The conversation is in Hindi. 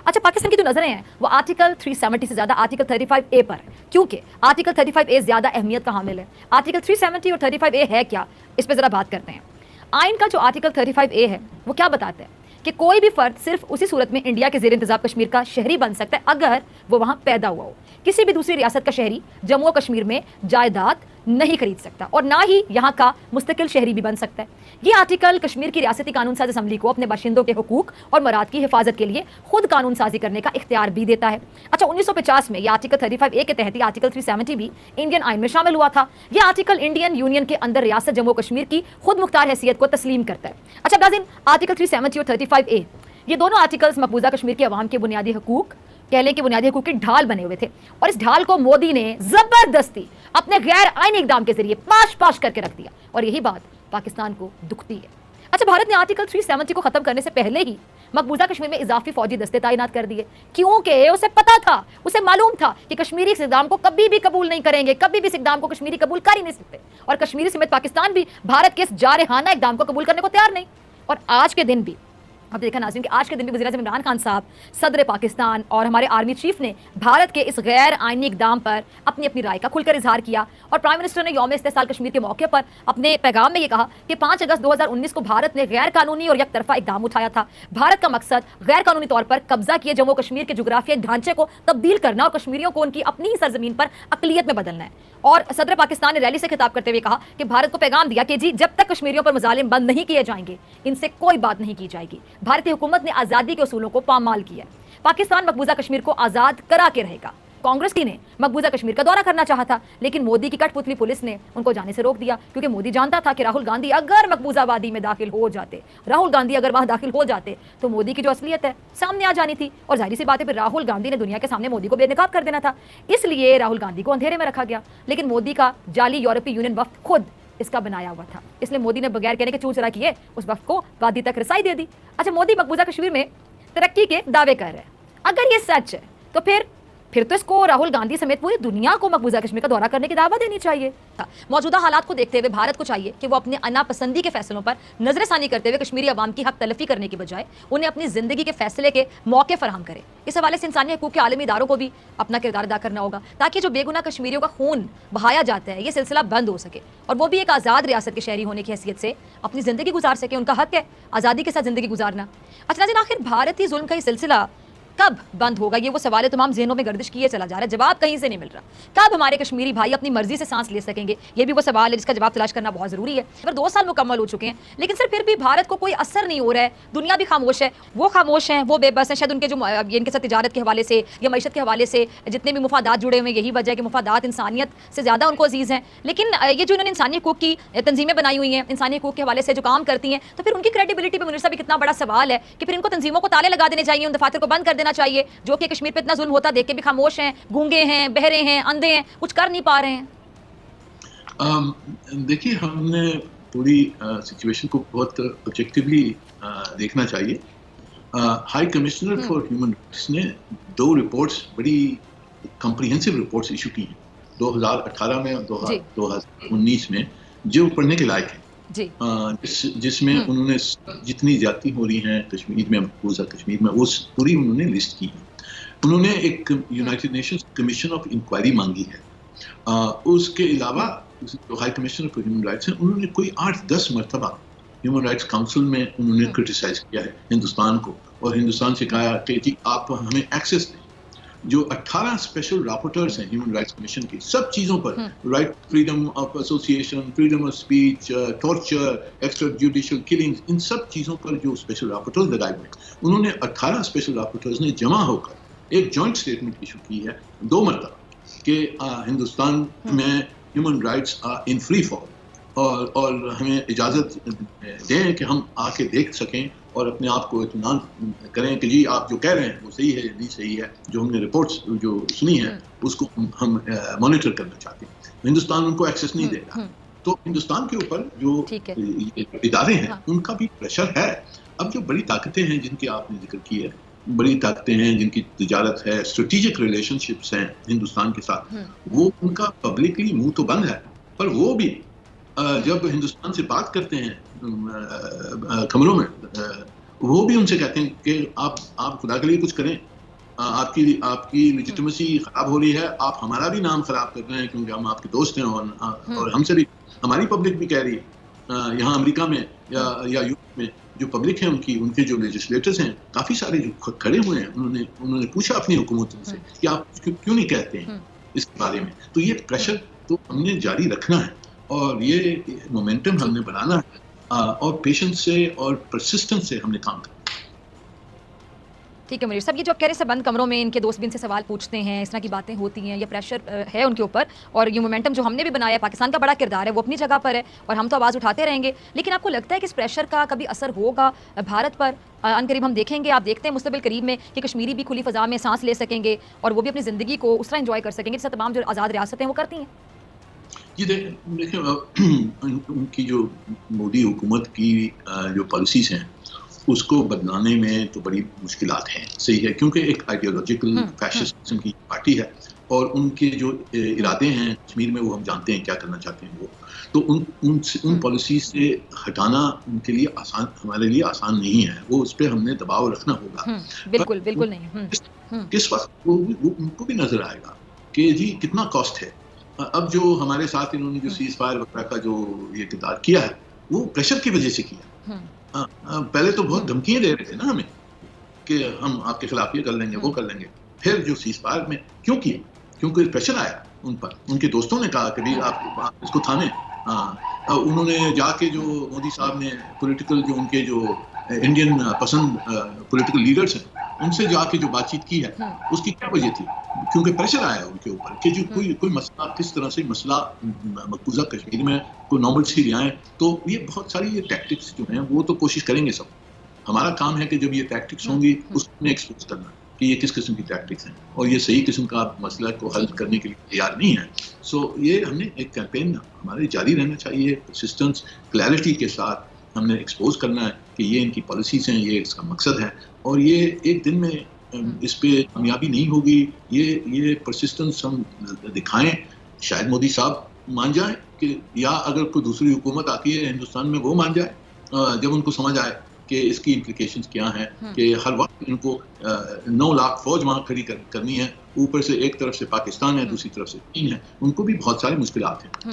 अच्छा, पाकिस्तान की जो नजरें हैं वो आर्टिकल 370 से ज्यादा आर्टिकल 35A पर है, क्योंकि आर्टिकल 35A ज्यादा अहमियत का हामिल है। आर्टिकल 370 और 35A है क्या, इस पर जरा बात करते हैं। आइन का जो आर्टिकल 35A है वो क्या बताता है कि कोई भी फर्द सिर्फ उसी सूरत में इंडिया के ज़ेर इंतज़ाम कश्मीर का शहरी बन सकता है अगर वो वहां पैदा हुआ हो। किसी भी दूसरी रियासत का शहरी जम्मू और कश्मीर में जायदाद नहीं खरीद सकता और ना ही यहाँ का मुस्तकिल शहरी भी बन सकता है। ये आर्टिकल कश्मीर की रियासती कानून साज असम्बली को अपने बाशिंदों के हुकूक और मराद की हिफाजत के लिए खुद कानून साजी करने का इख्तियार भी देता है। अच्छा, 1950 में यह आर्टिकल 35A के तहत आर्टिकल 370 भी इंडियन आइन में शामिल हुआ था। यह आर्टिकल इंडियन यूनियन के अंदर रियासत जम्मू कश्मीर की खुद मुख्तार हैसियत को तस्लीम करता है। अच्छा नाज़रीन, आर्टिकल 370 और 35A ये दोनों आर्टिकल्स मकबूजा कश्मीर के अवाम के बुनियादी हकूक, कह लें कि बुनियादी हकूक की ढाल बने हुए थे और इस ढाल को मोदी ने जबरदस्ती अपने गैर आईनी इकदाम के जरिए पाश पाश करके रख दिया और यही बात पाकिस्तान को दुखती है। अच्छा, भारत ने आर्टिकल 370 को खत्म करने से पहले ही मकबूजा कश्मीर में इजाफी फौजी दस्ते तैनात कर दिए, क्योंकि उसे पता था, उसे मालूम था कि कश्मीरी इस इक़दाम को कभी भी कबूल नहीं करेंगे, कभी भी इस इक़दाम को कश्मीरी कबूल कर ही नहीं सकते और कश्मीरी समेत पाकिस्तान भी भारत के इस जारहाना इक़दाम को कबूल करने को तैयार नहीं। और आज के दिन भी अब देखा नाज़रीन कि आज के दिन भी वज़ीर-ए-आज़म इमरान खान साहब, सदर पाकिस्तान और हमारे आर्मी चीफ ने भारत के इस गैर आइनी इक़दाम पर अपनी अपनी राय का खुलकर इजहार किया और प्राइम मिनिस्टर ने यौम इस्तेसाल कश्मीर के मौके पर अपने पैगाम में ये कहा कि 5 अगस्त 2019 को भारत ने गैर कानूनी और यकतरफा इक़दाम उठाया था। भारत का मकसद गैर कानूनी तौर पर कब्जा किए जम्मू कश्मीर के जुग्राफियाई ढांचे को तब्दील करना और कश्मीरियों को उनकी अपनी ही सरजमीन पर अक़लियत में बदलना है। और सदर पाकिस्तान ने रैली से खिताब करते हुए कहा कि भारत को पैगाम दिया कि जी, जब तक कश्मीरियों पर मजालिम बंद नहीं किए जाएंगे इनसे कोई बात नहीं की जाएगी। भारतीय हुकूमत ने आज़ादी के उसूलों को पामाल किया। पाकिस्तान मकबूजा कश्मीर को आज़ाद करा के रहेगा। कांग्रेस की ने मकबूजा कश्मीर का दौरा करना चाहा था, लेकिन मोदी की कठपुतली पुलिस ने उनको जाने से रोक दिया, क्योंकि मोदी जानता था कि राहुल गांधी अगर मकबूजा वादी में दाखिल हो जाते, राहुल गांधी अगर वहां दाखिल हो जाते तो मोदी की जो असलियत है सामने आ जानी थी और जाहिर सी बात है फिर राहुल गांधी ने दुनिया के सामने मोदी को बेनकाब कर देना था। इसलिए राहुल गांधी को अंधेरे में रखा गया, लेकिन मोदी का जाली यूरोपीय यूनियन वफ्द खुद इसका बनाया हुआ था, इसलिए मोदी ने बगैर कहने के चूर चरा किए उस वफ्द को वादी तक रसाई दे दी। अच्छा, मोदी मकबूजा कश्मीर में तरक्की के दावे कर रहे हैं। अगर ये सच है तो फिर तो इसको राहुल गांधी समेत पूरी दुनिया को मकबूजा कश्मीर का दौरा करने की दावा देनी चाहिए। मौजूदा हालात को देखते हुए भारत को चाहिए कि वो अपने अनापसंदी के फैसलों पर नजरसानी करते हुए कश्मीरी अवाम की हक तलफी करने की बजाय उन्हें अपनी जिंदगी के फैसले के मौके फराहम करे। इस हवाले से इंसानी हकूक के आलमी इदारों को भी अपना किरदार अदा करना होगा, ताकि जो बेगुनाह कश्मीरियों का खून बहाया जाता है ये सिलसिला बंद हो सके और वो भी एक आज़ाद रियासत के शहरी होने की हैसियत से अपनी ज़िंदगी गुजार सके। उनका हक है आज़ादी के साथ ज़िंदगी गुजारना। अच्छा नाज़रीन, आखिर भारतीय जुल्म का ये सिलसिला कब बंद होगा, ये वो सवाल है तमाम ज़हनों में गर्दिश किए चला जा रहा है, जवाब कहीं से नहीं मिल रहा। कब हमारे कश्मीरी भाई अपनी मर्जी से सांस ले सकेंगे, ये भी वो सवाल है जिसका जवाब तलाश करना बहुत ज़रूरी है। पर 2 साल मुकम्मल हो चुके हैं, लेकिन सर फिर भी भारत को कोई असर नहीं हो रहा है, दुनिया भी खामोश है, वो खामोश हैं, वो बेबस हैं। शायद उनके जो इनके साथ तिजारत के हवाले से या मईशत के हवाले से जितने भी मुफादात जुड़े हुए हैं, यही वजह है कि मुफादात इंसानियत से ज़्यादा उनको अजीज़ हैं। लेकिन ये जो इन्होंने इंसानी हकूक़ की तंजीमें बनाई हुई हैं, इंसानी हकूक़ के हवाले से जो काम करती हैं, तो फिर उनकी क्रेडिबिलिटी पर मुनीर साहब कितना बड़ा सवाल है कि फिर इनको तंजीमों को ताले लगा देने चाहिए, उन दफातर को बंद कर देना चाहिए जो कि कश्मीर पे इतना जुल्म होता देख के भी खामोश हैं, गूंगे हैं, बहरे हैं, अंधे हैं, कुछ कर नहीं पा रहे हैं। देखिए, हमने पूरी सिचुएशन को बहुत ऑब्जेक्टिवली देखना चाहिए। High commissioner for human rights ने 2 रिपोर्ट्स, बड़ी कॉम्प्रिहेंसिव रिपोर्ट्स इशू की हैं 2018 में और 2019 में, जो पढ़ने के लायक है जी। जिसमें उन्होंने जितनी ज्यादती हो रही हैं कश्मीर में, मकबूजा कश्मीर में, वो पूरी उन्होंने लिस्ट की है। उन्होंने एक United Nations commission of inquiry मांगी है। उसके अलावा जो high commissioner for human rights हैं, उन्होंने कोई 8-10 मरतबा ह्यूमन राइट्स काउंसिल में उन्होंने क्रिटिसाइज किया है हिंदुस्तान को और हिंदुस्तान से कहा कि जी आप हमें एक्सेस दें। जो 18 स्पेशल रापोर्टर्स हैं ह्यूमन राइट्स कमीशन की, सब चीज़ों पर, right, freedom of association, freedom of speech, torture, extra judicial killings, इन सब चीज़ों पर जो स्पेशल रापोर्टर्स लगाए हुए, उन्होंने 18 स्पेशल रापोर्टर्स ने जमा होकर एक जॉइंट स्टेटमेंट इशू की है 2 मरतबा कि हिंदुस्तान में human rights are in free fall और हमें इजाज़त दें कि हम आके देख सकें और अपने आप को इत्मीनान करें कि जी आप जो कह रहे हैं वो सही है या नहीं सही है, जो हमने रिपोर्ट्स जो सुनी है उसको हम मॉनिटर करना चाहते हैं। हिंदुस्तान उनको एक्सेस नहीं दे रहा, तो हिंदुस्तान के ऊपर जो इदारे हैं उनका भी प्रेशर है। अब जो बड़ी ताकतें हैं जिनकी आपने जिक्र की है, बड़ी ताकतें हैं जिनकी तिजारत है, स्ट्रेटेजिक रिलेशनशिप्स हैं हिंदुस्तान के साथ, वो उनका पब्लिकली मुंह तो बंद है, पर वो भी जब हिंदुस्तान से बात करते हैं कमरों में, वो भी उनसे कहते हैं कि आप खुदा के लिए कुछ करें, आपकी लेजिटिमेसी खराब हो रही है, आप हमारा भी नाम खराब कर रहे हैं क्योंकि हम आपके दोस्त हैं और हमसे भी हमारी पब्लिक भी कह रही है। यहाँ अमेरिका में या यूरोप में जो पब्लिक है उनके जो लेजिस्लेटर्स हैं काफ़ी सारे जो खड़े हुए हैं, उन्होंने पूछा अपनी हुकूमतों से कि आप क्यों नहीं कहते हैं इसके बारे में। तो ये प्रेशर तो हमने जारी रखना है और ये मोमेंटम हमने बढ़ाना है और पेशेंस से और परसिस्टेंस से हमने काम करना। ठीक है मुनीर साहब, ये जो आप कह रहे हैं बंद कमरों में इनके दोस्त भी इनसे सवाल पूछते हैं, इस तरह की बातें होती हैं, ये प्रेशर है उनके ऊपर और ये मोमेंटम जो हमने भी बनाया है, पाकिस्तान का बड़ा किरदार है, वो अपनी जगह पर है और हम तो आवाज़ उठाते रहेंगे। लेकिन आपको लगता है कि इस प्रेशर का कभी असर होगा भारत पर? अनकरीब हम देखेंगे, आप देखते हैं मुस्तबिल करीब में कि कश्मीरी भी खुली फ़ज़ा में सांस ले सकेंगे और वो भी अपनी ज़िंदगी को उस तरह इंजॉय कर सकेंगे जैसे तमाम जो आज़ाद रियासतें वो करती हैं। जी देखिए उनकी जो मोदी हुकूमत की जो पॉलिसीज़ हैं उसको बदलाने में तो बड़ी मुश्किलात हैं, सही है, क्योंकि एक आइडियोलॉजिकल फैशिस्ट किस्म की पार्टी है और उनके जो इरादे हैं कश्मीर में वो हम जानते हैं क्या करना चाहते हैं वो। तो उन पॉलिसी से हटाना उनके लिए आसान, हमारे लिए आसान नहीं है, वो उस पर हमने दबाव रखना होगा। बिल्कुल बिल्कुल नहीं। किस वक्त वो उनको भी नजर आएगा कि जी कितना कॉस्ट है। अब जो हमारे साथ इन्होंने जो सीज फायर वगैरह का जो ये किरदार किया है वो प्रेशर की वजह से किया। पहले तो बहुत धमकियां दे रहे थे ना हमें कि हम आपके खिलाफ ये कर लेंगे वो कर लेंगे। फिर जो सीज फायर में क्यों किया? क्योंकि प्रेशर आया उन पर, उनके दोस्तों ने कहा कि भाई आप इसको थामे। उन्होंने जाके जो मोदी साहब ने पॉलिटिकल जो उनके जो इंडियन पसंद पॉलिटिकल लीडर्स हैं उनसे जाके जो बातचीत की है उसकी क्या वजह थी? क्योंकि प्रेशर आया उनके ऊपर कि जो कोई मसला किस तरह से मसला मकबूजा कश्मीर में कोई नॉर्मल सी ले आए। तो ये बहुत सारी ये टैक्टिक्स जो हैं वो तो कोशिश करेंगे सब। हमारा काम है कि जब ये टैक्टिक्स होंगी उसमें एक्सपोज करना कि ये किस किस्म की टैक्टिक्स हैं और ये सही किस्म का मसला को हल करने के लिए तैयार नहीं है। सो ये हमने एक कैंपेन हमारे जारी रहना चाहिए, परसिस्टेंस क्लैरिटी के साथ हमने एक्सपोज करना है कि ये इनकी पॉलिसीज़ हैं, ये इसका मकसद है और ये एक दिन में इस पे कामयाबी नहीं होगी। ये परसिस्टेंस हम दिखाएं, शायद मोदी साहब मान जाएं कि या अगर कोई दूसरी हुकूमत आती है हिंदुस्तान में वो मान जाए जब उनको समझ आए कि इसकी इम्प्लिकेशंस क्या हैं कि हर वक्त इनको 9 लाख फौज वहाँ खड़ी करनी है, ऊपर से एक तरफ से पाकिस्तान है दूसरी तरफ से चीन है, उनको भी बहुत सारी मुश्किलात हैं।